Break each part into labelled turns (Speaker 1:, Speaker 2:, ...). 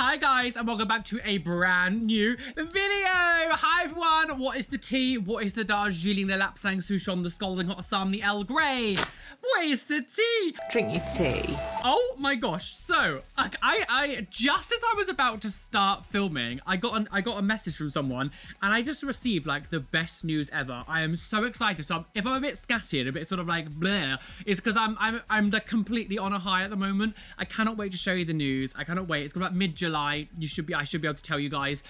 Speaker 1: Hi guys, and welcome back to a brand new video. Hi everyone, what is the tea? What is the Darjeeling, the Lapsang Souchong, the Scalding Hot Assam, the Earl Grey? What is the tea?
Speaker 2: Drink your tea.
Speaker 1: Oh my gosh, so I just as I was about to start filming, I got a message from someone, and I just received like the best news ever. I am so excited. So if I'm a bit scattered, a bit sort of like bleh, it's because I'm like completely on a high at the moment. I cannot wait to show you the news. I cannot wait. It's about mid-July. I should be able to tell you guys.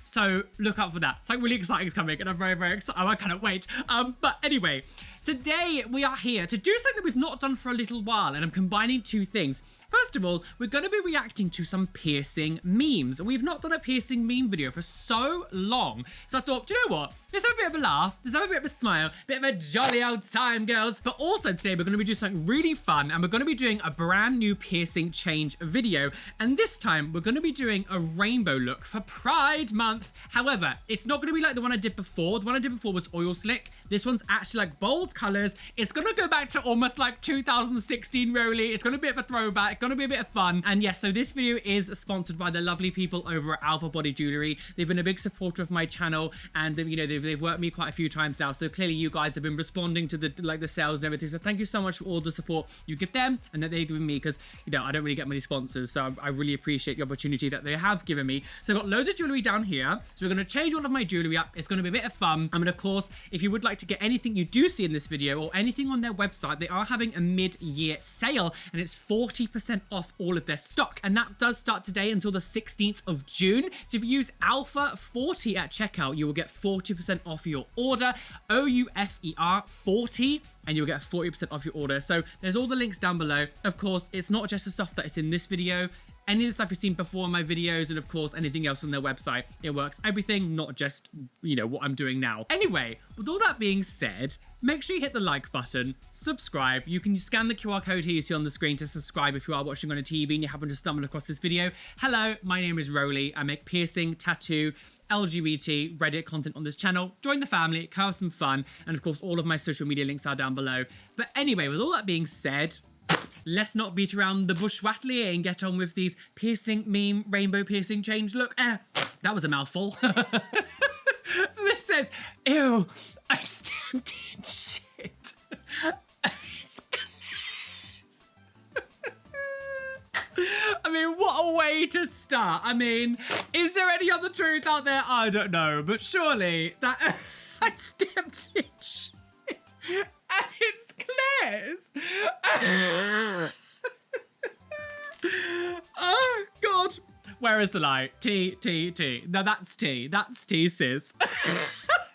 Speaker 1: So look out for that. It's like really exciting is coming, and I'm very, very excited. I cannot wait. But anyway, today we are here to do something that we've not done for a little while, and I'm combining two things. First of all, we're going to be reacting to some piercing memes. We've not done a piercing meme video for so long. So I thought, do you know what? Let's have a bit of a laugh. Let's have a bit of a smile. Bit of a jolly old time, girls. But also today, we're going to be doing something really fun. And we're going to be doing a brand new piercing change video. And this time, we're going to be doing a rainbow look for Pride Month. However, it's not going to be like the one I did before. The one I did before was oil slick. This one's actually like bold colors. It's going to go back to almost like 2016 Roly. It's going to be a bit of a throwback. Going to be a bit of fun. And yes, so this video is sponsored by the lovely people over at OUFER Body Jewelry. They've been a big supporter of my channel, and you know they've worked me quite a few times now. So clearly you guys have been responding to the sales and everything. So thank you so much for all the support you give them and that they've given me, because you know I don't really get many sponsors, so I really appreciate the opportunity that they have given me. So I've got loads of jewelry down here. So we're going to change all of my jewelry up. It's going to be a bit of fun. And of course, if you would like to get anything you do see in this video or anything on their website, they are having a mid-year sale, and it's 40% off all of their stock, and that does start today until the 16th of June. So if you use OUFER40 at checkout, you will get 40% off your order, OUFER 40, and you'll get 40% off your order. So there's all the links down below. Of course, it's not just the stuff that is in this video. Any of the stuff you've seen before in my videos, and of course anything else on their website, it works everything, not just, you know, what I'm doing now. Anyway, with all that being said, make sure you hit the like button, subscribe. You can scan the QR code here you see on the screen to subscribe if you are watching on a TV and you happen to stumble across this video. Hello, my name is Roly. I make piercing, tattoo, LGBT, Reddit content on this channel. Join the family, come have some fun, and of course all of my social media links are down below. But anyway, with all that being said, let's not beat around the bush wattly and get on with these piercing meme rainbow piercing change look. That was a mouthful. So this says, ew, I stepped in shit. I mean, what a way to start. I mean, is there any other truth out there? I don't know, but surely that I stepped in shit. And it's Claire's. Oh, God. Where is the light? T. No, that's T. That's T, sis.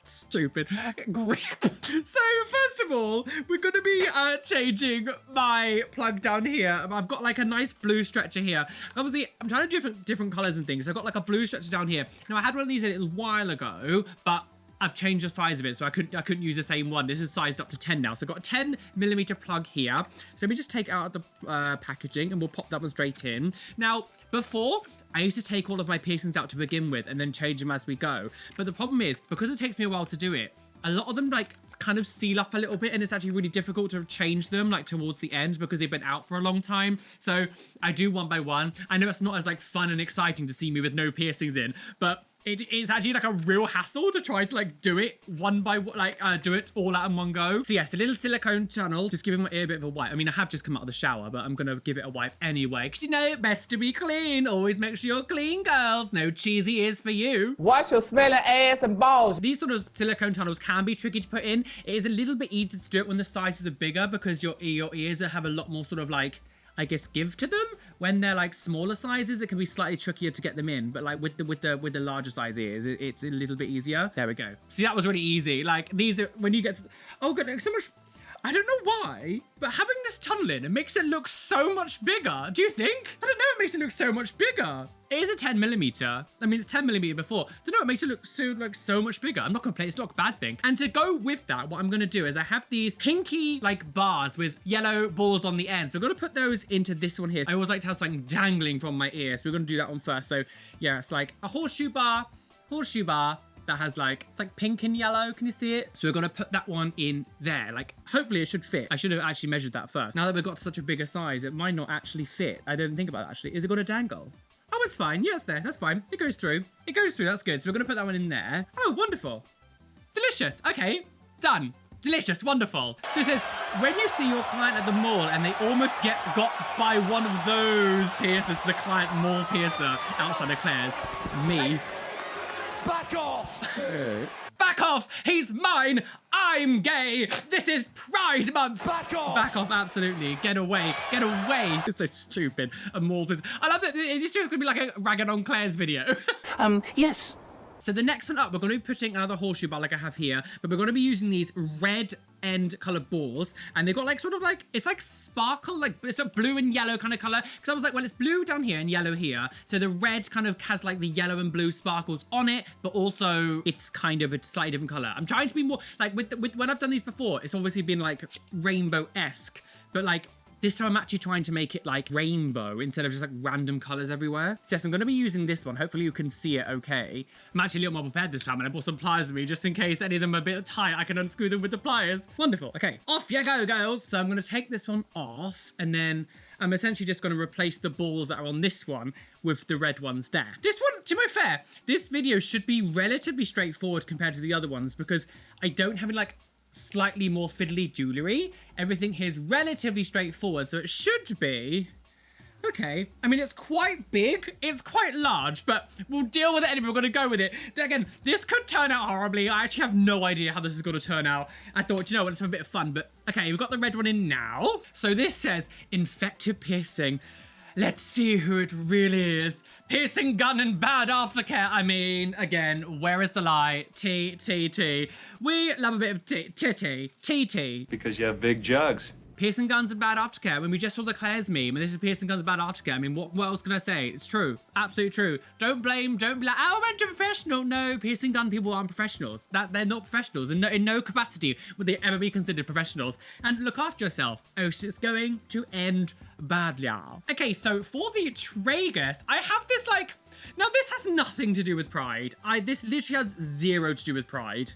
Speaker 1: Stupid. Grip. So, first of all, we're going to be changing my plug down here. I've got like a nice blue stretcher here. Obviously, I'm trying to do different colors and things. So I've got like a blue stretcher down here. Now, I had one of these a little while ago, but I've changed the size of it, so I couldn't use the same one. This is sized up to 10 now. So I've got a 10mm plug here. So let me just take it out of the packaging, and we'll pop that one straight in. Now, before, I used to take all of my piercings out to begin with and then change them as we go. But the problem is, because it takes me a while to do it, a lot of them like kind of seal up a little bit, and it's actually really difficult to change them like towards the end because they've been out for a long time. So I do one by one. I know it's not as like fun and exciting to see me with no piercings in, but it's actually like a real hassle to try to like do it one by one, like do it all out in one go. So yes, a little silicone channel, just giving my ear a bit of a wipe. I mean, I have just come out of the shower, but I'm gonna give it a wipe anyway, because you know, best to be clean. Always make sure you're clean, girls. No cheesy ears for you.
Speaker 2: Watch your smelling ass and balls.
Speaker 1: These sort of silicone tunnels can be tricky to put in. It is a little bit easier to do it when the sizes are bigger, because your ears have a lot more sort of like, I guess, give to them. When they're like smaller sizes, it can be slightly trickier to get them in, but like with the larger size ears, it's a little bit easier. There we go. See, that was really easy. Like these are, when you get, oh god, so much, I don't know why, but having this tunnel in, it makes it look so much bigger. Do you think? I don't know, it makes it look so much bigger. It is a 10mm. I mean, it's 10mm before. I don't know, it makes it look so much bigger. I'm not gonna play, it's not a bad thing. And to go with that, what I'm gonna do is I have these pinky like bars with yellow balls on the ends. We're gonna put those into this one here. I always like to have something dangling from my ear, so we're gonna do that one first. So yeah, it's like a horseshoe bar, that has like, it's like pink and yellow. Can you see it? So we're gonna put that one in there. Like, hopefully it should fit. I should have actually measured that first. Now that we've got to such a bigger size, it might not actually fit. I didn't think about that actually. Is it gonna dangle? Oh it's fine. Yeah, it's there. That's fine. It goes through. It goes through. That's good. So we're going to put that one in there. Oh, wonderful. Delicious. Okay, done. Delicious, wonderful. So it says, when you see your client at the mall and they almost got by one of those piercers, the client mall piercer outside of Claire's, me.
Speaker 3: Back off!
Speaker 1: Back off! He's mine! I'm gay! This is Pride Month!
Speaker 3: Back off!
Speaker 1: Back off, absolutely. Get away. Get away. It's so stupid. A mall piercer. I love that it's just going to be like a ragging on Claire's video.
Speaker 2: Yes.
Speaker 1: So the next one up, we're going to be putting another horseshoe bar like I have here, but we're going to be using these red end colored balls, and they've got like sort of like, it's like sparkle, like it's a blue and yellow kind of color, because I was like, well, it's blue down here and yellow here, so the red kind of has like the yellow and blue sparkles on it, but also it's kind of a slightly different color. I'm trying to be more like with when I've done these before, it's obviously been like rainbow-esque, but like this time I'm actually trying to make it like rainbow instead of just like random colors everywhere. So yes, I'm going to be using this one. Hopefully you can see it okay. I'm actually a little more prepared this time, and I bought some pliers with me just in case any of them are a bit tight. I can unscrew them with the pliers. Wonderful. Okay, off you go, girls. So I'm going to take this one off, and then I'm essentially just going to replace the balls that are on this one with the red ones there. This one, to be fair, this video should be relatively straightforward compared to the other ones because I don't have any like slightly more fiddly jewelry. Everything here is relatively straightforward, so it should be okay. I mean, it's quite big, it's quite large, but we'll deal with it anyway. We're gonna go with it. Again, this could turn out horribly. I actually have no idea how this is gonna turn out. I thought, you know what, let's have a bit of fun, but okay, we've got the red one in now. So this says infected piercing. Let's see who it really is. Piercing gun and bad aftercare. I mean, again, where is the lie? T. We love a bit of T.
Speaker 4: Because you have big jugs.
Speaker 1: Piercing guns and bad aftercare. When we just saw the Claire's meme, and this is piercing guns and bad aftercare. I mean, what else can I say? It's true. Absolutely true. Don't be like, oh, I'm a professional. No, piercing gun people aren't professionals. They're not professionals. In no capacity would they ever be considered professionals. And look after yourself. Oh, it's going to end badly. Okay, so for the tragus, I have this like, now this has nothing to do with Pride. This literally has zero to do with Pride.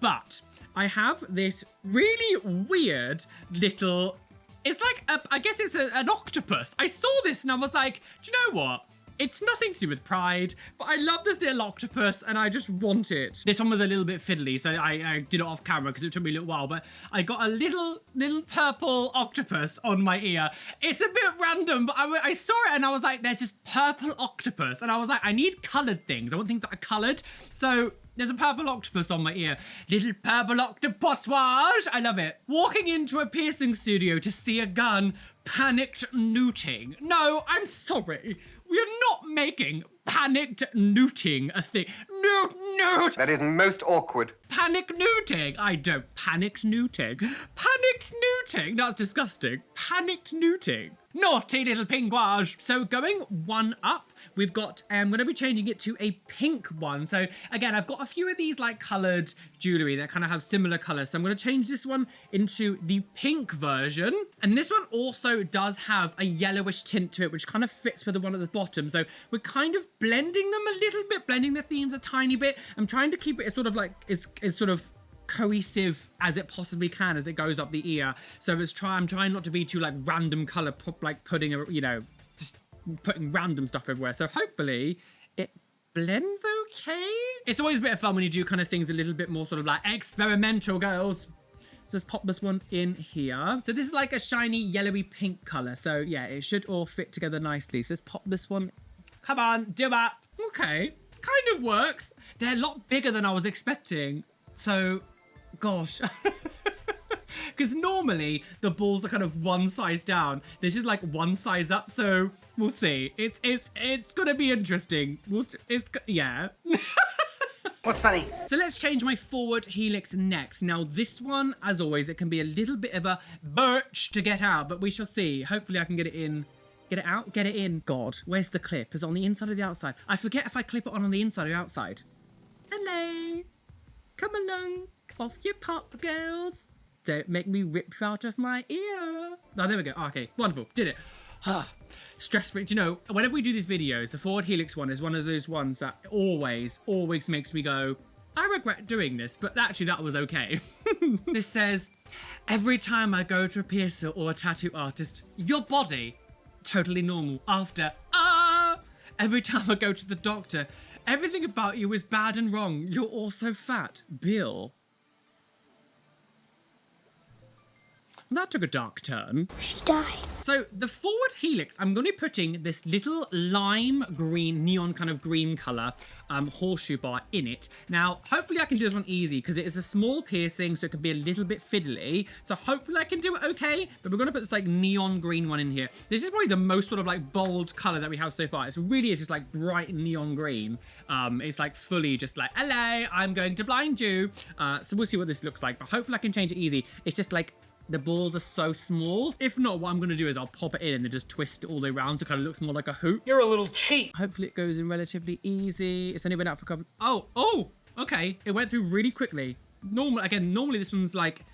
Speaker 1: But I have this really weird little, it's like, I guess it's an octopus. I saw this and I was like, do you know what? It's nothing to do with Pride, but I love this little octopus and I just want it. This one was a little bit fiddly, so I did it off camera because it took me a little while, but I got a little purple octopus on my ear. It's a bit random, but I saw it and I was like, there's just purple octopus. And I was like, I need colored things. I want things that are colored. So there's a purple octopus on my ear. Little purple octopus-wage. I love it. Walking into a piercing studio to see a gun, panicked nooting. No, I'm sorry. We're not making panicked nooting a thing. Noot.
Speaker 5: That is most awkward.
Speaker 1: Panic nooting. I don't. Panicked nooting. Panicked nooting. That's disgusting. Panicked nooting. Naughty little pinguage. So going one up, we've got, I'm going to be changing it to a pink one. So again, I've got a few of these like colored jewelry that kind of have similar colors. So I'm going to change this one into the pink version. And this one also does have a yellowish tint to it, which kind of fits with the one at the bottom. So we're kind of blending them a little bit, blending the themes a tiny bit. I'm trying to keep it as sort of like, as sort of cohesive as it possibly can as it goes up the ear. So I'm trying not to be too like random color, like putting, you know, just putting random stuff everywhere. So hopefully it blends okay. It's always a bit of fun when you do kind of things a little bit more sort of like experimental, girls. So let's pop this one in here. So this is like a shiny yellowy pink color. So yeah, it should all fit together nicely. So let's pop this one. Come on, do that. Okay, kind of works. They're a lot bigger than I was expecting. So, gosh. Because normally the balls are kind of one size down. This is like one size up, so we'll see. It's gonna be interesting. Yeah.
Speaker 2: What's funny?
Speaker 1: So let's change my forward helix next. Now this one, as always, it can be a little bit of a birch to get out, but we shall see. Hopefully I can get it in. Get it out, get it in. God, where's the clip? Is it on the inside or the outside? I forget if I clip it on the inside or outside. Hello. Come along. Off you pop, girls. Don't make me rip you out of my ear. Oh, there we go. Oh, okay, wonderful. Did it. Stress-free. Do you know, whenever we do these videos, the forward helix one is one of those ones that always makes me go, I regret doing this, but actually that was okay. This says, every time I go to a piercer or a tattoo artist, your body, totally normal after, Every time I go to the doctor, everything about you is bad and wrong. You're also fat, Bill. That took a dark turn.
Speaker 4: She died.
Speaker 1: So the forward helix, I'm going to be putting this little lime green, neon kind of green color horseshoe bar in it. Now, hopefully I can do this one easy because it is a small piercing, so it can be a little bit fiddly. So hopefully I can do it okay, but we're going to put this like neon green one in here. This is probably the most sort of like bold color that we have so far. It really is just like bright neon green. It's like fully just like, hello, I'm going to blind you. So we'll see what this looks like, but hopefully I can change it easy. It's just like, the balls are so small. If not, what I'm going to do is I'll pop it in and then just twist it all the way around so it kind of looks more like a hoop.
Speaker 3: You're a little cheat.
Speaker 1: Hopefully it goes in relatively easy. It's only been out for a couple... Oh, okay. It went through really quickly. Normally this one's like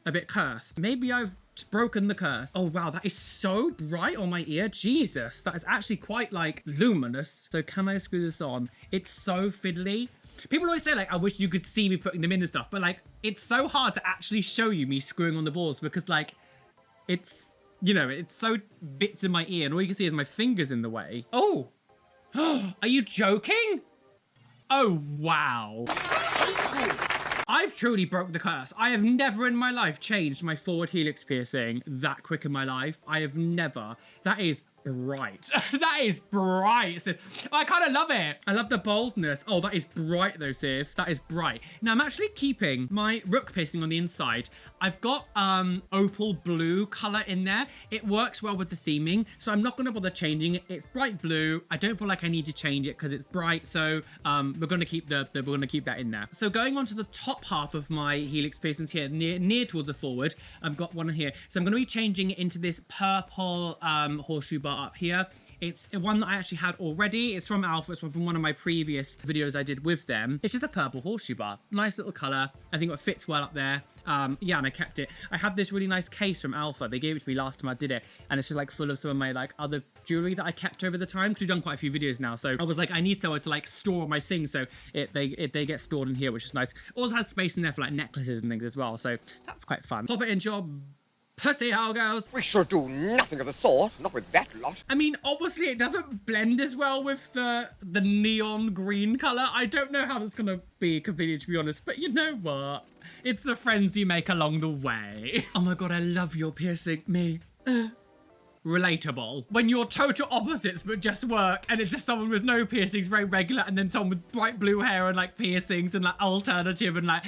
Speaker 1: a bit cursed. Maybe I've broken the curse. Oh, wow. That is so bright on my ear. Jesus. That is actually quite like luminous. So can I screw this on? It's so fiddly. People always say like, I wish you could see me putting them in and stuff, but like, it's so hard to actually show you me screwing on the balls because like, it's, you know, it's so bits in my ear and all you can see is my fingers in the way. Oh, are you joking? Oh, wow. I've truly broke the curse. I have never in my life changed my forward helix piercing that quick in my life. I have never. That is bright. That is bright. I kind of love it. I love the boldness. Oh, that is bright though, sis. That is bright. Now I'm actually keeping my rook piercing on the inside. I've got opal blue color in there. It works well with the theming, so I'm not going to bother changing it. It's bright blue. I don't feel like I need to change it because it's bright, so we're going to keep that in there. So going on to the top half of my helix piercings here, near towards the forward, I've got one here. So I'm going to be changing it into this purple horseshoe bar up here. It's one that I actually had already. It's from OUFER. It's from one of my previous videos I did with them. It's just a purple horseshoe bar. Nice little color. I think it fits well up there. Yeah, and I kept it. I had this really nice case from OUFER. They gave it to me last time I did it, and it's just like full of some of my like other jewelry that I kept over the time because we've done quite a few videos now. So I was like, I need somewhere to like store my things, so they get stored in here, which is nice. Also has space in there for like necklaces and things as well, so that's quite fun. Pop it into your pussy hole, girls.
Speaker 5: We shall do nothing of the sort, not with that lot.
Speaker 1: I mean, obviously it doesn't blend as well with the neon green color. I don't know how that's gonna be completely, to be honest, but you know what? It's the friends you make along the way. Oh my god, I love your piercing. Me. Relatable. When you're total opposites but just work, and it's just someone with no piercings, very regular, and then someone with bright blue hair and like piercings and like alternative and like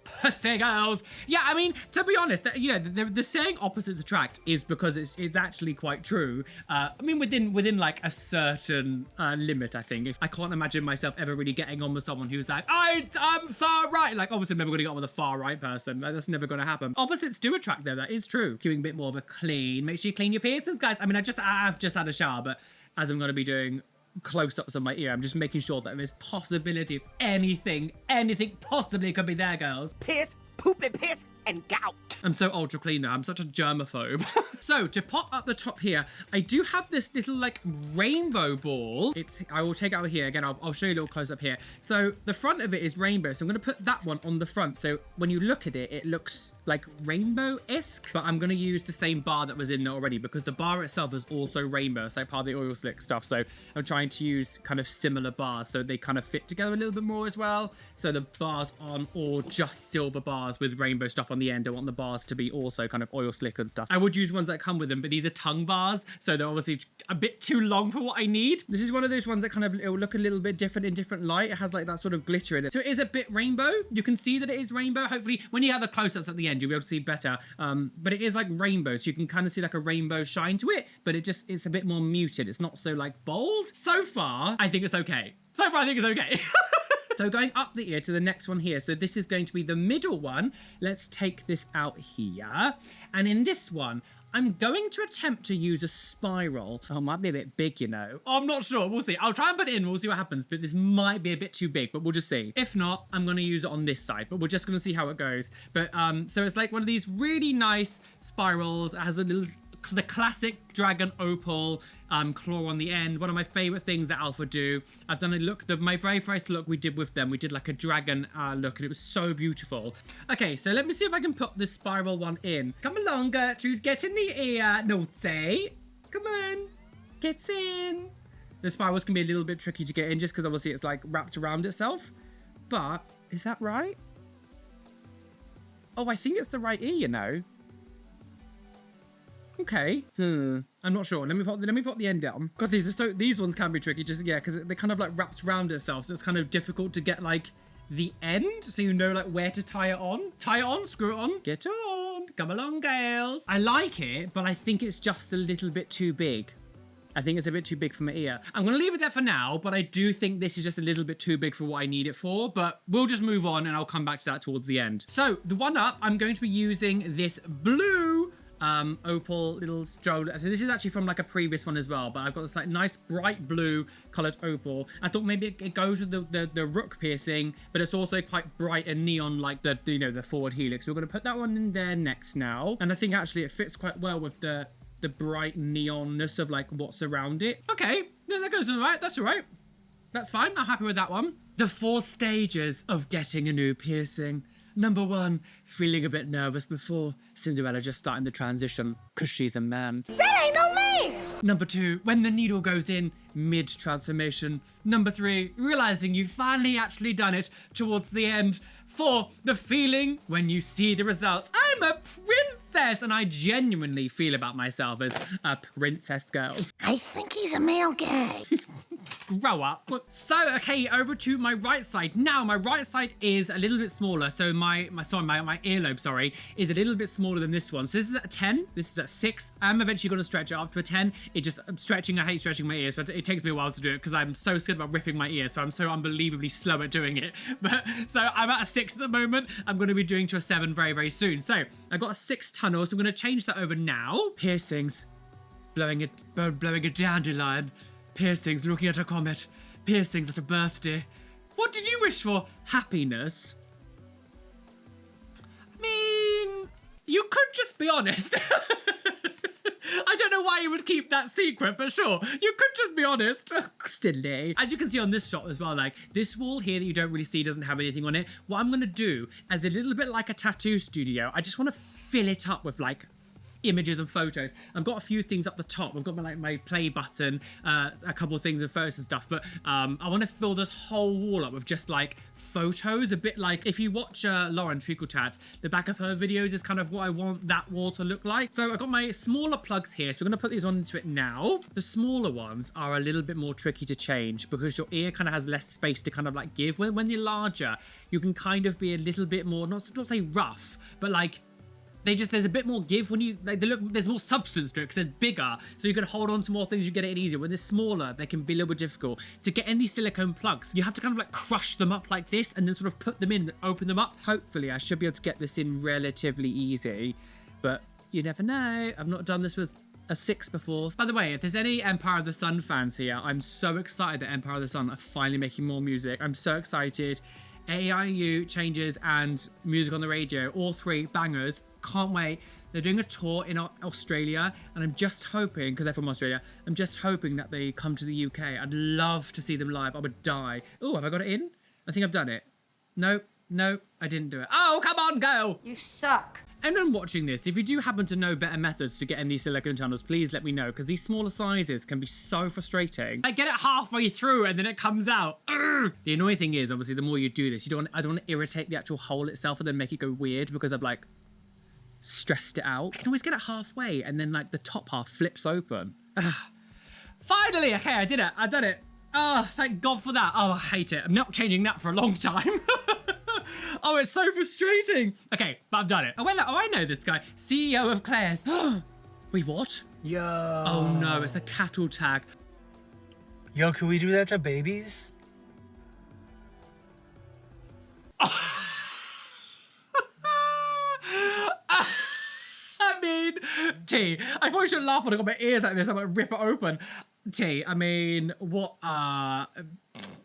Speaker 1: pussy girls. Yeah, I mean, to be honest, you know, the saying opposites attract is because it's actually quite true. I mean, within like a certain limit, I think. If I can't imagine myself ever really getting on with someone who's like, I'm far right. Like, obviously I'm never gonna get on with a far right person. That's never gonna happen. Opposites do attract though, that is true. Giving a bit more of a clean. Make sure you clean your piercings, guys. I mean, I've just had a shower, but as I'm going to be doing close-ups on my ear, I'm just making sure that there's possibility of anything possibly could be there, girls.
Speaker 2: Piss, poop and piss, and gout.
Speaker 1: I'm so ultra clean now. I'm such a germaphobe. So to pop up the top here, I do have this little like rainbow ball. I will take it out here again. I'll show you a little close up here. So the front of it is rainbow. So I'm going to put that one on the front. So when you look at it, it looks like rainbow-esque, but I'm going to use the same bar that was in there already because the bar itself is also rainbow. It's like part of the oil slick stuff. So I'm trying to use kind of similar bars so they kind of fit together a little bit more as well. So the bars aren't all just silver bars with rainbow stuff on the end. I want the bars to be also kind of oil slick and stuff. I would use ones that come with them, but these are tongue bars, so they're obviously a bit too long for what I need. This is one of those ones that kind of, it'll look a little bit different in different light. It has like that sort of glitter in it. So it is a bit rainbow. You can see that it is rainbow. Hopefully when you have the close-ups at the end, you'll be able to see better. But it is like rainbow, so you can kind of see like a rainbow shine to it, but it's a bit more muted. It's not so like bold. So far, I think it's okay. So going up the ear to the next one here. So this is going to be the middle one. Let's take this out here. And in this one, I'm going to attempt to use a spiral. Oh, it might be a bit big, you know. I'm not sure. We'll see. I'll try and put it in. We'll see what happens. But this might be a bit too big, but we'll just see. If not, I'm going to use it on this side, but we're just going to see how it goes. But so it's like one of these really nice spirals. It has the classic dragon opal claw on the end. One of my favorite things that OUFER do. I've done a look, my very first look we did with them, we did like a dragon look, and it was so beautiful. Okay, so let me see if I can put this spiral one in. Come along, Gertrude, get in the ear. Naughty. Come on, get in. The spirals can be a little bit tricky to get in just because obviously it's like wrapped around itself. But is that right? Oh, I think it's the right ear, you know. Okay. I'm not sure. Let me put the end down. God, these ones can be tricky. Just yeah, because they're kind of like wrapped around itself, so it's kind of difficult to get like the end, so you know like where to tie it on. Tie it on. Screw it on. Get on. Come along, girls. I like it, but I think it's just a little bit too big. I think it's a bit too big for my ear. I'm gonna leave it there for now, but I do think this is just a little bit too big for what I need it for, but we'll just move on and I'll come back to that towards the end. So the one up, I'm going to be using this blue opal little stroller. So this is actually from like a previous one as well, but I've got this like nice bright blue colored opal. I thought maybe it goes with the rook piercing, but it's also quite bright and neon like the, you know, the forward helix. So we're gonna put that one in there next now. And I think actually it fits quite well with the bright neonness of like what's around it. Okay, no, that goes all right. That's all right. That's fine. I'm happy with that one. The 4 stages of getting a new piercing. Number 1, feeling a bit nervous before Cinderella just starting the transition because she's a man.
Speaker 2: That ain't no man!
Speaker 1: Number 2, when the needle goes in mid-transformation. Number 3, realizing you finally actually done it towards the end. 4, the feeling when you see the results. I'm a princess, and I genuinely feel about myself as a princess girl.
Speaker 2: I think he's a male gay.
Speaker 1: Grow up. So, okay, over to my right side. Now, my right side is a little bit smaller. So my earlobe, sorry, is a little bit smaller than this one. So this is at a 10. This is at 6. I'm eventually going to stretch it up to a 10. I'm stretching. I hate stretching my ears, but it takes me a while to do it because I'm so scared about ripping my ears. So I'm so unbelievably slow at doing it. But so I'm at a 6 at the moment. I'm going to be doing to a 7 very, very soon. So I've got a 6 tunnel. So I'm going to change that over now. Piercings. Blowing a dandelion. Piercings, looking at a comet. Piercings at a birthday. What did you wish for? Happiness. I mean, you could just be honest. I don't know why you would keep that secret, but sure, you could just be honest. Silly. As you can see on this shot as well, like this wall here that you don't really see doesn't have anything on it. What I'm gonna do, as a little bit like a tattoo studio, I just want to fill it up with like images and photos. I've got a few things up the top. I've got my play button, a couple of things and photos and stuff, but I want to fill this whole wall up with just like photos, a bit like if you watch Lauren Treacletats, the back of her videos is kind of what I want that wall to look like. So I've got my smaller plugs here, so we're going to put these onto it now. The smaller ones are a little bit more tricky to change because your ear kind of has less space to kind of like give. When you're larger, you can kind of be a little bit more, not say rough, but like there's a bit more give when you, there's more substance to it because they're bigger, so you can hold on to more things, you get it in easier. When they're smaller, they can be a little bit difficult. To get in these silicone plugs, you have to kind of like crush them up like this and then sort of put them in, open them up. Hopefully, I should be able to get this in relatively easy, but you never know. I've not done this with a 6 before. By the way, if there's any Empire of the Sun fans here, I'm so excited that Empire of the Sun are finally making more music. I'm so excited. AIU changes and music on the radio, all 3 bangers. Can't wait. They're doing a tour in Australia, and I'm just hoping, because they're from Australia, I'm just hoping that they come to the UK. I'd love to see them live. I would die. Oh, have I got it in? I think I've done it. Nope, I didn't do it. Oh, come on, go!
Speaker 4: You suck.
Speaker 1: Anyone watching this, if you do happen to know better methods to get in these silicone tunnels, please let me know, because these smaller sizes can be so frustrating. I get it halfway through and then it comes out. Urgh! The annoying thing is, obviously, the more you do this, I don't want to irritate the actual hole itself and then make it go weird because I've like stressed it out. I can always get it halfway and then like the top half flips open. Finally, okay, I did it. I've done it. Oh, thank God for that. Oh, I hate it. I'm not changing that for a long time. Oh, it's so frustrating. Okay, but I've done it. Oh, I know this guy. CEO of Claire's. Wait, what?
Speaker 3: Yo.
Speaker 1: Oh no, it's a cattle tag.
Speaker 3: Yo, can we do that to babies?
Speaker 1: I mean, T, I probably shouldn't laugh when I got my ears like this. I might rip it open. T, I mean, what,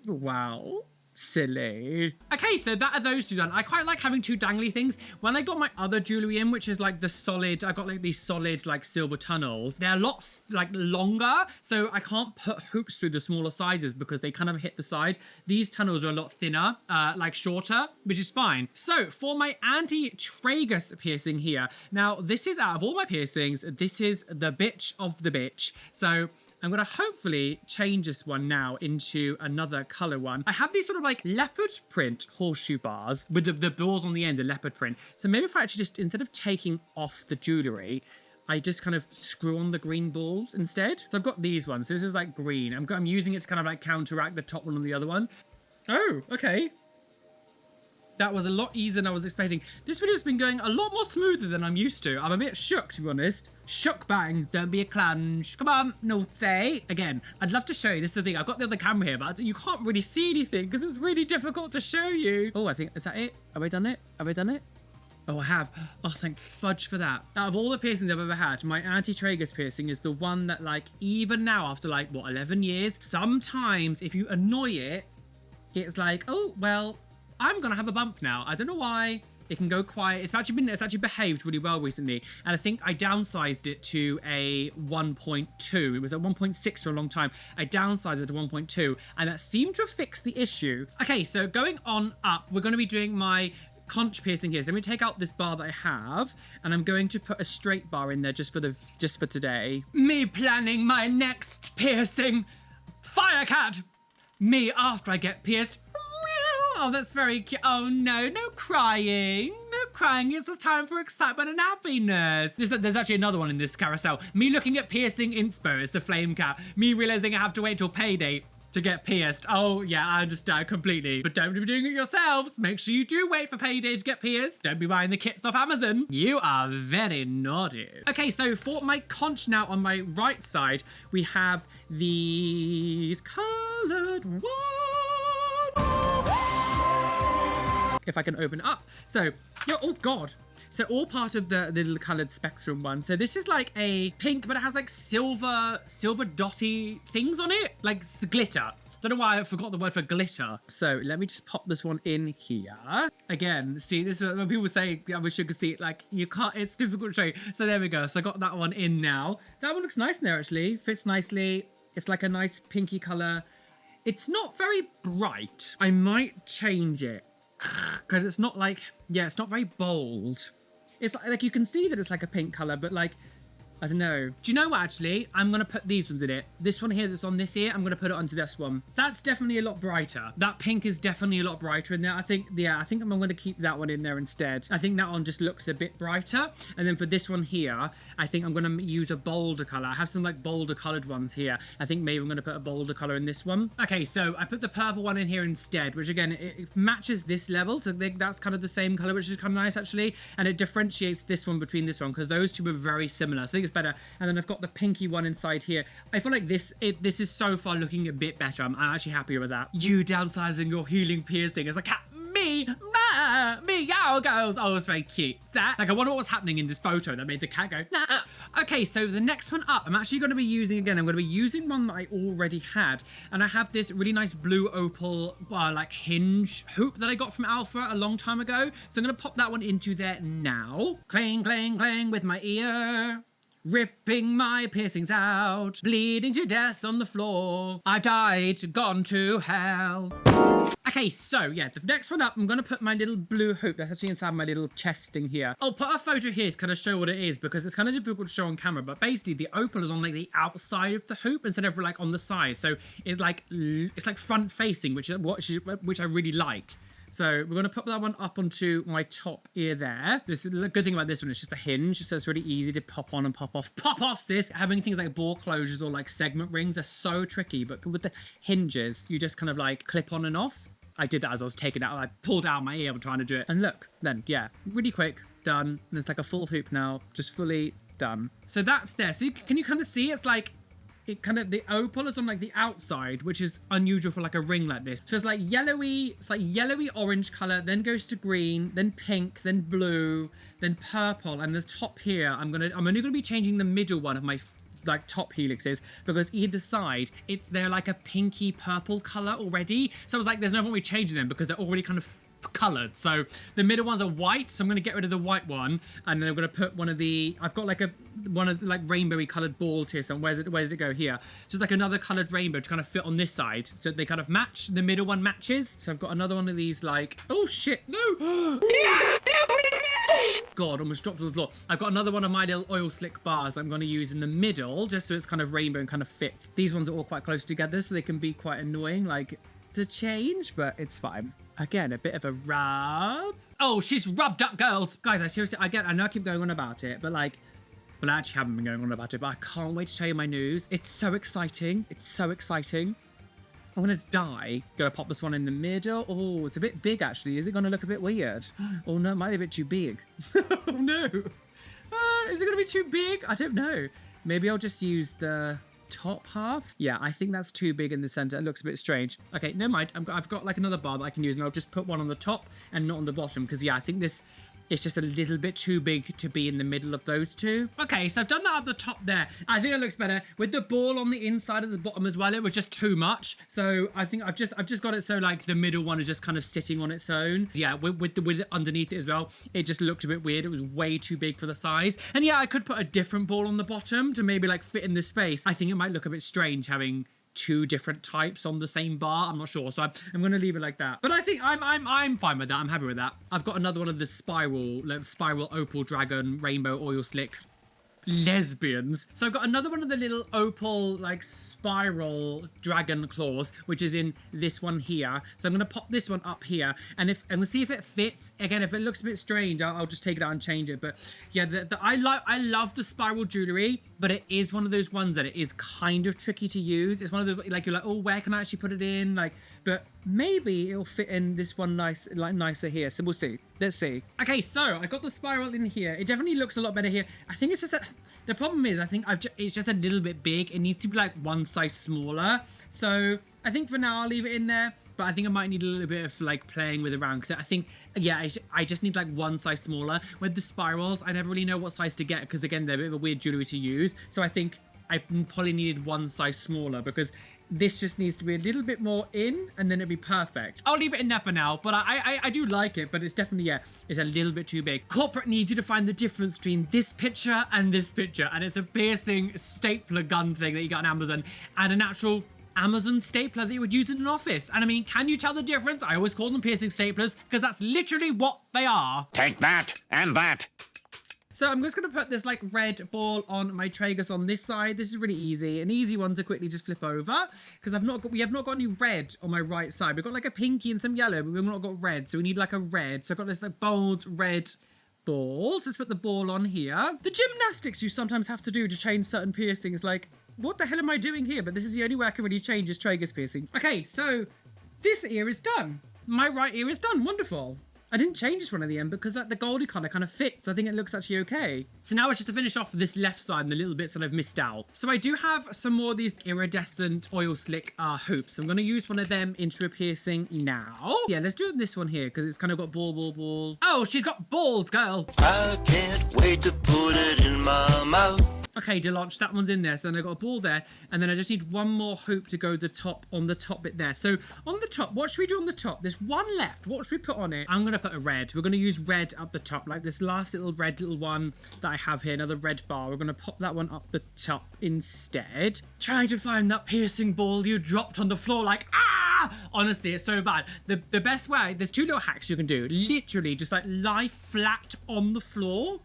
Speaker 1: wow. Silly. Okay, so that are those 2 done. I quite like having 2 dangly things. When I got my other jewelry in, which is like the solid, I got like these solid like silver tunnels. They're a lot like longer, so I can't put hoops through the smaller sizes because they kind of hit the side. These tunnels are a lot thinner, like shorter, which is fine. So for my anti-tragus piercing here, now this is out of all my piercings, this is the bitch of the bitch. So I'm gonna hopefully change this one now into another color one. I have these sort of like leopard print horseshoe bars with the balls on the end, a leopard print. So maybe if I actually just, instead of taking off the jewelry, I just kind of screw on the green balls instead. So I've got these ones. So this is like green. I'm using it to kind of like counteract the top one on the other one. Oh, okay. That was a lot easier than I was expecting. This video's been going a lot more smoother than I'm used to. I'm a bit shook, to be honest. Shook bang, don't be a clunge. Come on, naughty. Again, I'd love to show you. This is the thing, I've got the other camera here, but you can't really see anything because it's really difficult to show you. Oh, I think, is that it? Have I done it? Have I done it? Oh, I have. Oh, thank fudge for that. Out of all the piercings I've ever had, my anti-tragus piercing is the one that, like, even now after like, what, 11 years, sometimes if you annoy it, it's like, oh, well, I'm gonna have a bump now. I don't know why. It can go quiet. It's actually behaved really well recently, and I think I downsized it to a 1.2. It was at 1.6 for a long time. I downsized it to 1.2, and that seemed to have fixed the issue. Okay, so going on up, we're going to be doing my conch piercing here. So let me take out this bar that I have, and I'm going to put a straight bar in there just for today. Me planning my next piercing. Firecat. Me after I get pierced. Oh, that's very cute. Oh no, no crying. No crying. It's time for excitement and happiness. There's actually another one in this carousel. Me looking at piercing inspo as the flame cat. Me realizing I have to wait till payday to get pierced. Oh yeah, I understand completely. But don't be doing it yourselves. Make sure you do wait for payday to get pierced. Don't be buying the kits off Amazon. You are very naughty. Okay, so for my conch now on my right side, we have these colored ones. If I can open it up. So, yeah, oh God. So all part of the little colored spectrum one. So this is like a pink, but it has like silver dotty things on it, like glitter. Don't know why I forgot the word for glitter. So let me just pop this one in here. Again, see, this is when people say, I wish you could see it, like you can't, it's difficult to show you. So there we go. So I got that one in now. That one looks nice in there actually. Fits nicely. It's like a nice pinky color. It's not very bright. I might change it. Because it's not like, yeah, it's not very bold. It's like you can see that it's like a pink color, but like, I don't know. Do you know what, actually? I'm going to put these ones in it. This one here that's on this here, I'm going to put it onto this one. That's definitely a lot brighter. That pink is definitely a lot brighter in there. I think I'm going to keep that one in there instead. I think that one just looks a bit brighter. And then for this one here, I think I'm going to use a bolder color. I have some like bolder colored ones here. I think maybe I'm going to put a bolder color in this one. Okay, so I put the purple one in here instead, which again, it matches this level. So that's kind of the same color, which is kind of nice actually. And it differentiates this one between this one because those two are very similar. So I think it's better. And then I've got the pinky one inside here. I feel like this is so far looking a bit better. I'm actually happier with that. You downsizing your healing piercing is like me, yow goes. Oh, it's very cute. Like I wonder what was happening in this photo that made the cat go nah. Okay, so the next one up, I'm actually going to be using again. I'm going to be using one that I already had, and I have this really nice blue opal like hinge hoop that I got from OUFER a long time ago. So I'm going to pop that one into there now. Clang, clang, clang with my ear. Ripping my piercings out, bleeding to death on the floor. I've died, gone to hell. Okay, so yeah, the next one up, I'm gonna put my little blue hoop that's actually inside my little chest thing here. I'll put a photo here to kind of show what it is because it's kind of difficult to show on camera, but basically the opal is on like the outside of the hoop instead of like on the side. So it's like front facing, which I really like. So we're going to put that one up onto my top ear there. This is the good thing about this one. It's just a hinge, so it's really easy to pop on and pop off. Pop off, sis! Having things like ball closures or like segment rings are so tricky, but with the hinges, you just kind of like clip on and off. I did that as I was taking it out. I pulled out my ear trying to do it. And look, then, yeah, really quick, done. And it's like a full hoop now, just fully done. So that's there. So can you kind of see it's like, the opal is on like the outside, which is unusual for like a ring like this. So it's like yellowy orange color, then goes to green, then pink, then blue, then purple. And the top here, I'm only gonna be changing the middle one of my like top helixes because either side they're like a pinky purple color already. So I was like, there's no point me changing them because they're already kind of colored. So the middle ones are white, so I'm going to get rid of the white one, and then I'm going to put one of the, I've got like one of the like rainbowy colored balls here. So where did it go here? Just like another colored rainbow to kind of fit on this side, so they kind of match. The middle one matches. So I've got another one of these like, oh shit, no. God, almost dropped to the floor. I've got another one of my little oil slick bars I'm going to use in the middle, just so it's kind of rainbow and kind of fits. These ones are all quite close together, so they can be quite annoying, like, to change, but it's fine. Again, a bit of a rub. Oh, she's rubbed up, girls. Guys, I know I keep going on about it, but like, well, I actually haven't been going on about it, but I can't wait to tell you my news. It's so exciting. It's so exciting. I'm gonna die. Gonna pop this one in the middle. Oh, it's a bit big, actually. Is it gonna look a bit weird? Oh no, it might be a bit too big. Oh no. Is it gonna be too big? I don't know. Maybe I'll just use the top half. Yeah, I think that's too big in the center. It looks a bit strange. Okay, never mind. I've got like another bar that I can use, and I'll just put one on the top and not on the bottom, because yeah, I think this it's just a little bit too big to be in the middle of those two. Okay, so I've done that at the top there. I think it looks better. With the ball on the inside of the bottom as well, it was just too much. So I think I've just got it so like the middle one is just kind of sitting on its own. Yeah, with it underneath it as well, it just looked a bit weird. It was way too big for the size. And yeah, I could put a different ball on the bottom to maybe like fit in this space. I think it might look a bit strange having two different types on the same bar. I'm not sure, so I'm going to leave it like that. But I think I'm fine with that. I'm happy with that. I've got another one of the spiral opal dragon rainbow oil slick lesbians. So I've got another one of the little opal like spiral dragon claws, which is in this one here. So I'm going to pop this one up here, and we'll see if it fits. Again, if it looks a bit strange, I'll just take it out and change it. But yeah, I love the spiral jewelry, but it is one of those ones that it is kind of tricky to use. It's one of the like you're like, oh, where can I actually put it in? Like, but maybe it'll fit in this one nicer here. So we'll see. Let's see. Okay, so I got the spiral in here. It definitely looks a lot better here. I think it's just that the problem is I think it's just a little bit big. It needs to be like one size smaller. So I think for now I'll leave it in there. But I think I might need a little bit of like playing with around, because I think, yeah, I just need like one size smaller. With the spirals, I never really know what size to get, because again, they're a bit of a weird jewelry to use. So I think I probably needed one size smaller, because this just needs to be a little bit more in, and then it'd be perfect. I'll leave it in there for now, but I do like it, but it's definitely, yeah, it's a little bit too big. Corporate needs you to find the difference between this picture and this picture, and it's a piercing stapler gun thing that you got on Amazon, and an actual Amazon stapler that you would use in an office. And I mean, can you tell the difference? I always call them piercing staplers, because that's literally what they are.
Speaker 4: Take that and that.
Speaker 1: So I'm just going to put this like red ball on my tragus on this side. This is really easy. An easy one to quickly just flip over, because we have not got any red on my right side. We've got like a pinky and some yellow, but we've not got red. So we need like a red. So I've got this like bold red ball. So let's put the ball on here. The gymnastics you sometimes have to do to change certain piercings, like, what the hell am I doing here? But this is the only way I can really change this tragus piercing. Okay, so this ear is done. My right ear is done. Wonderful. I didn't change this one at the end because like, the goldie colour kind of fits. I think it looks actually okay. So now it's just to finish off this left side and the little bits that I've missed out. So I do have some more of these iridescent oil slick hoops. I'm going to use one of them into a piercing now. Yeah, let's do this one here because it's kind of got ball. Oh, she's got balls, girl.
Speaker 6: I can't wait to put it in my mouth.
Speaker 1: Okay, Deloche, that one's in there. So then I've got a ball there. And then I just need one more hoop to go on the top bit there. So on the top, what should we do on the top? There's one left. What should we put on it? I'm going to put a red. We're going to use red up the top, like this last little red little one that I have here, another red bar. We're going to pop that one up the top instead. Trying to find that piercing ball you dropped on the floor like, ah! Honestly, it's so bad. The best way, there's two little hacks you can do. Literally just like lie flat on the floor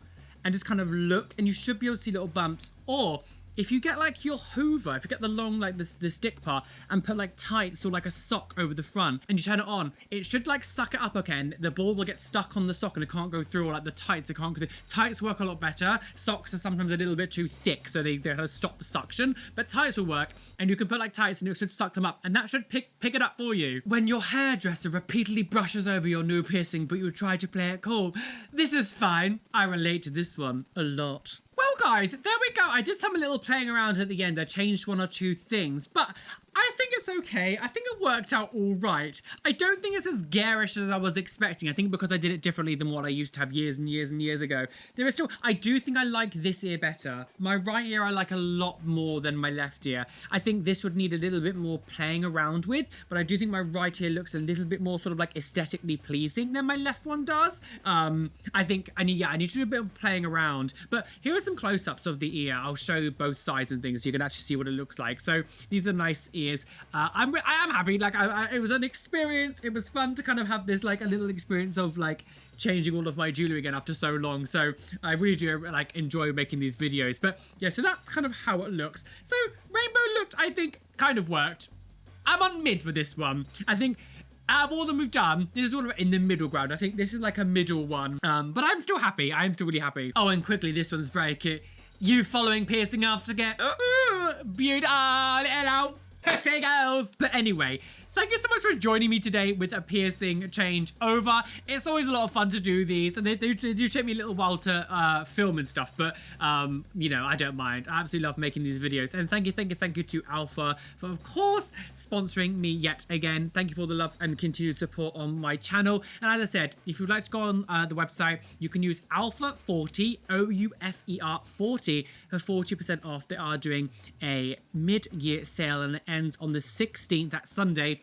Speaker 1: and just kind of look, and you should be able to see little bumps. Or if you get like your Hoover, if you get the long, like the stick part and put like tights or like a sock over the front and you turn it on, it should like suck it up again. The ball will get stuck on the sock and it can't go through, or like the tights, it can't go through. Tights work a lot better. Socks are sometimes a little bit too thick, so they kind of stop the suction, but tights will work, and you can put like tights and it should suck them up, and that should pick it up for you. When your hairdresser repeatedly brushes over your new piercing, but you try to play it cool, this is fine. I relate to this one a lot. Well, guys, there we go. I did some little playing around at the end. I changed one or two things, but I think it's okay. I think it worked out all right. I don't think it's as garish as I was expecting. I think because I did it differently than what I used to have years and years and years ago. There is still, I do think I like this ear better. My right ear I like a lot more than my left ear. I think this would need a little bit more playing around with, but I do think my right ear looks a little bit more sort of like aesthetically pleasing than my left one does. I think I need to do a bit of playing around. But here are some close-ups of the ear. I'll show you both sides and things so you can actually see what it looks like. So these are nice ears. I am happy. Like, it was an experience. It was fun to kind of have this, like, a little experience of, like, changing all of my jewelry again after so long. So I really do, like, enjoy making these videos. But, yeah, so that's kind of how it looks. So rainbow looked, I think, kind of worked. I'm on mid with this one. I think out of all that we've done, this is sort of in the middle ground. I think this is like a middle one. But I'm still happy. I'm still really happy. Oh, and quickly, this one's very cute. You following piercing aftercare. Beautiful. Hello. Pussy girls. But anyway, thank you so much for joining me today with a piercing change over. It's always a lot of fun to do these, and they do take me a little while to film and stuff, but you know, I don't mind. I absolutely love making these videos. And thank you to OUFER for, of course, sponsoring me yet again. Thank you for all the love and continued support on my channel. And as I said, if you'd like to go on the website, you can use OUFER40, OUFER 40 for 40% off. They are doing a mid-year sale, and it ends on the 16th, that Sunday.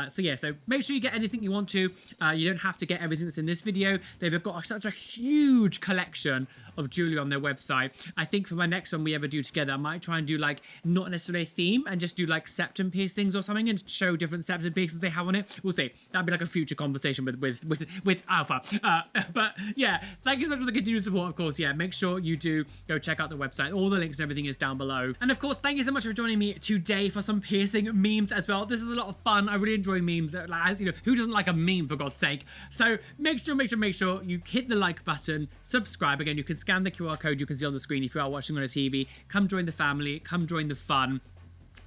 Speaker 1: So yeah, so make sure you get anything you want to. You don't have to get everything that's in this video. They've got such a huge collection of jewelry on their website. I think for my next one we ever do together, I might try and do like not necessarily a theme and just do like septum piercings or something and show different septum piercings they have on it. We'll see. That'd be like a future conversation with OUFER. But yeah, thank you so much for the continued support. Of course, yeah, make sure you do go check out the website. All the links and everything is down below. And of course, thank you so much for joining me today for some piercing memes as well. This is a lot of fun. I really enjoy memes. Like, you know, who doesn't like a meme, for God's sake? So make sure you hit the like button, subscribe. Again, you can scan the QR code you can see on the screen if you are watching on a TV. Come join the family, come join the fun.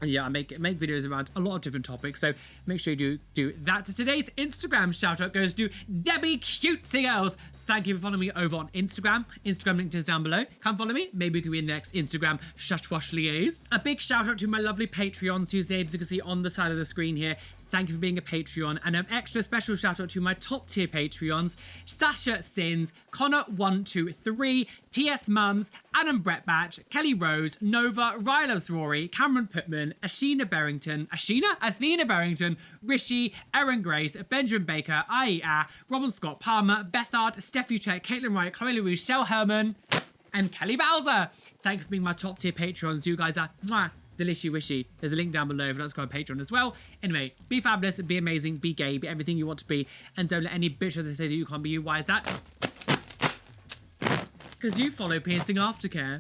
Speaker 1: And yeah, I make videos around a lot of different topics, so make sure you do that. Today's Instagram shout out goes to Debbie Cutesy Girls. Thank you for following me over on Instagram. Instagram link is down below. Come follow me. Maybe we can be in the next Instagram Shushwash Liaise. A big shout out to my lovely Patreons whose names you can see on the side of the screen here. Thank you for being a Patreon, and an extra special shout out to my top tier Patreons: Sasha Sins, Connor123, TS Mums, Adam Brettbatch, Kelly Rose, Nova, Ryloves Rory, Cameron Putman, Athena Barrington, Rishi, Erin Grace, Benjamin Baker, Ia, Robin Scott Palmer, Bethard, Steffi Chet, Caitlin Wright, Chloe Louise, Shell Herman, and Kelly Bowser. Thank you for being my top tier Patrons. You guys are mwah, delishy wishy. There's a link down below if you want to go on Patreon as well. Anyway, be fabulous, be amazing, be gay, be everything you want to be, and don't let any bitch say that you can't be you. Why is that? Because you follow piercing aftercare.